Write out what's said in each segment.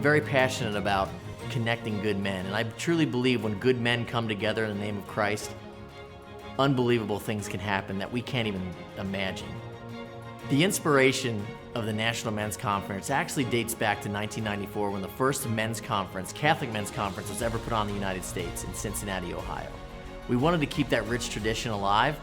I'm very passionate about connecting good men, and I truly believe when good men come together in the name of Christ, unbelievable things can happen that we can't even imagine. The inspiration of the National Men's Conference actually dates back to 1994 when the first men's conference, Catholic men's conference, was ever put on in the United States in Cincinnati, Ohio. We wanted to keep that rich tradition alive.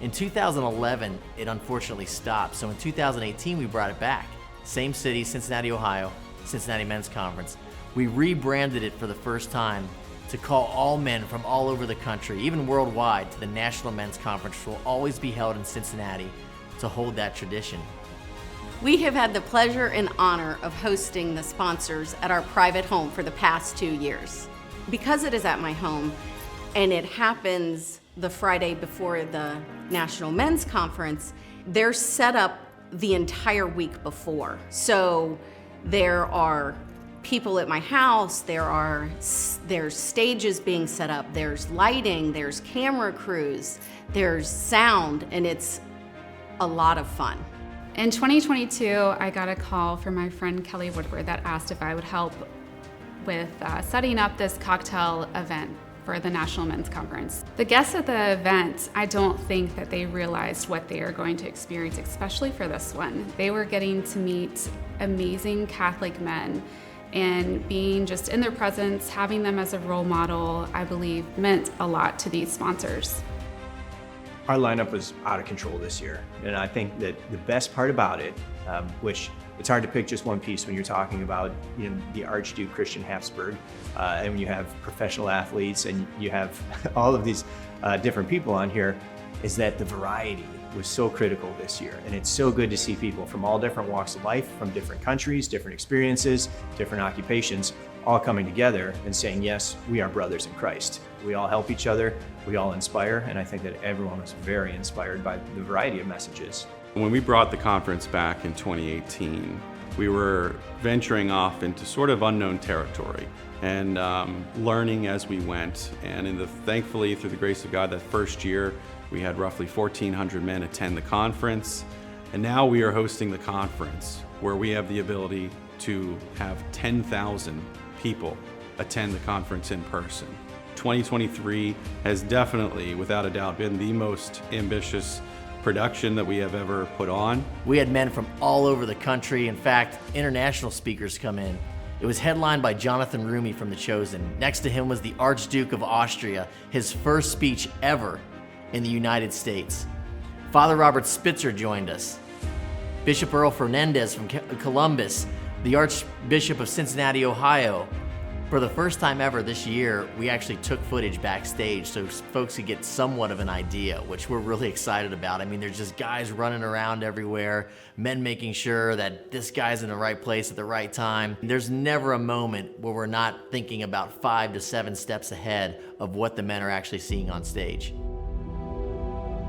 In 2011, it unfortunately stopped, so in 2018 we brought it back. Same city, Cincinnati, Ohio, Cincinnati Men's Conference. We rebranded it for the first time to call all men from all over the country, even worldwide, to the National Men's Conference, which will always be held in Cincinnati to hold that tradition. We have had the pleasure and honor of hosting the sponsors at our private home for the past 2 years. Because it is at my home and it happens the Friday before the National Men's Conference, they're set up the entire week before. So there are people at my house, there's stages being set up, there's lighting, there's camera crews, there's sound, and it's a lot of fun. In 2022, I got a call from my friend Kelly Woodward that asked if I would help with setting up this cocktail event for the National Men's Conference. The guests at the event, I don't think that they realized what they are going to experience, especially for this one. They were getting to meet amazing Catholic men, and being just in their presence, having them as a role model, I believe meant a lot to these sponsors. Our lineup was out of control this year, and I think that the best part about it, which it's hard to pick just one piece when you're talking about the Archduke Christian Habsburg, and when you have professional athletes and you have all of these different people on here, is that the variety was so critical this year. And it's so good to see people from all different walks of life, from different countries, different experiences, different occupations, all coming together and saying, yes, we are brothers in Christ. We all help each other, we all inspire, and I think that everyone was very inspired by the variety of messages. When we brought the conference back in 2018, we were venturing off into sort of unknown territory and learning as we went. And thankfully, through the grace of God, that first year, we had roughly 1,400 men attend the conference. And now we are hosting the conference where we have the ability to have 10,000 people attend the conference in person. 2023 has definitely, without a doubt, been the most ambitious production that we have ever put on. We had men from all over the country. In fact, international speakers come in. It was headlined by Jonathan Rumi from The Chosen. Next to him was the Archduke of Austria, his first speech ever in the United States. Father Robert Spitzer joined us. Bishop Earl Fernandez from Columbus, the Archbishop of Cincinnati, Ohio. For the first time ever this year, we actually took footage backstage so folks could get somewhat of an idea, which we're really excited about. I mean, there's just guys running around everywhere, men making sure that this guy's in the right place at the right time. There's never a moment where we're not thinking about 5 to 7 steps ahead of what the men are actually seeing on stage.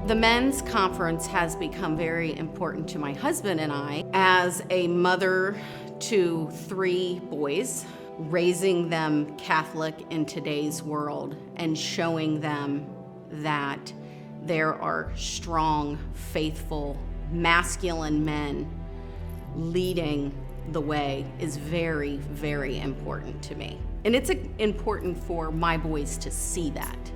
The men's conference has become very important to my husband and I. As a mother to 3 boys, raising them Catholic in today's world and showing them that there are strong, faithful, masculine men leading the way is very, very important to me. And it's important for my boys to see that.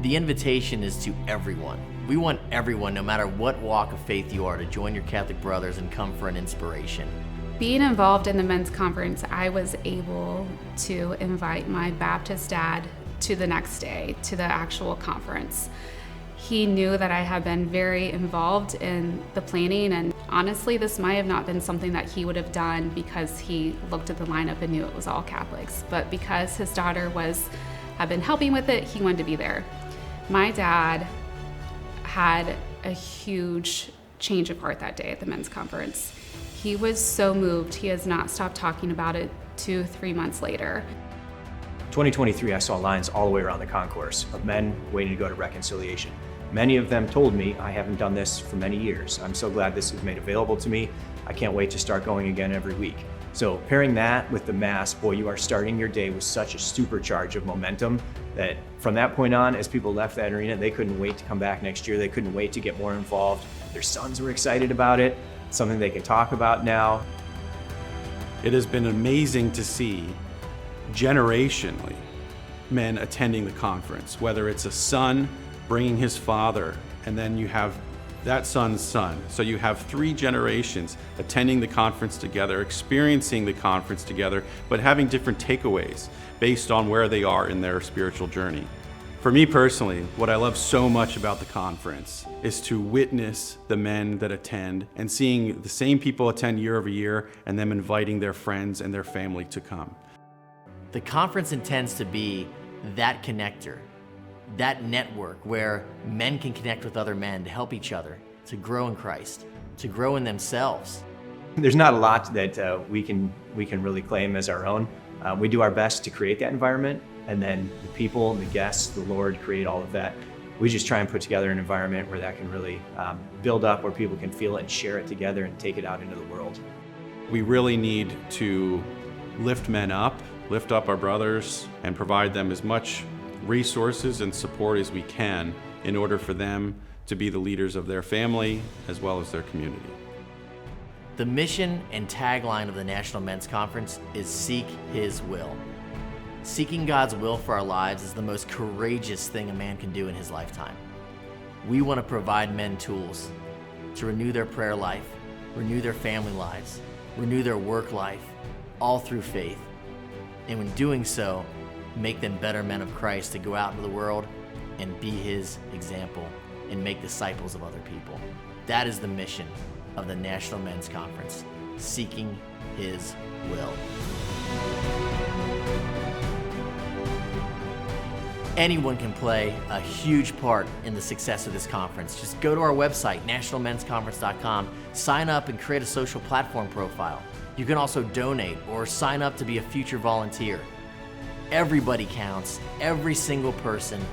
The invitation is to everyone. We want everyone, no matter what walk of faith you are, to join your Catholic brothers and come for an inspiration. Being involved in the men's conference, I was able to invite my Baptist dad to the next day, to the actual conference. He knew that I had been very involved in the planning, and honestly, this might have not been something that he would have done because he looked at the lineup and knew it was all Catholics. But because his daughter had been helping with it, he wanted to be there. My dad had a huge change of heart that day at the men's conference. He was so moved, he has not stopped talking about it 2-3 months later. 2023, I saw lines all the way around the concourse of men waiting to go to reconciliation. Many of them told me, I haven't done this for many years. I'm so glad this was made available to me. I can't wait to start going again every week. So pairing that with the Mass, boy, you are starting your day with such a supercharge of momentum that from that point on, as people left that arena, they couldn't wait to come back next year. They couldn't wait to get more involved. Their sons were excited about it, something they can talk about now. It has been amazing to see generationally men attending the conference, whether it's a son bringing his father, and then you have that son's son. So you have 3 generations attending the conference together, experiencing the conference together, but having different takeaways based on where they are in their spiritual journey. For me personally, what I love so much about the conference is to witness the men that attend and seeing the same people attend year over year and them inviting their friends and their family to come. The conference intends to be that connector, that network where men can connect with other men to help each other, to grow in Christ, to grow in themselves. There's not a lot that we can really claim as our own. We do our best to create that environment, and then the people, the guests, the Lord create all of that. We just try and put together an environment where that can really build up, where people can feel it and share it together and take it out into the world. We really need to lift men up, lift up our brothers, and provide them as much resources and support as we can in order for them to be the leaders of their family as well as their community. The mission and tagline of the National Men's Conference is Seek His Will. Seeking God's will for our lives is the most courageous thing a man can do in his lifetime. We want to provide men tools to renew their prayer life, renew their family lives, renew their work life, all through faith. And when doing so, make them better men of Christ to go out into the world and be His example and make disciples of other people. That is the mission of the National Men's Conference, seeking His will. Anyone can play a huge part in the success of this conference. Just go to our website, nationalmensconference.com, sign up and create a social platform profile. You can also donate or sign up to be a future volunteer. Everybody counts. Every single person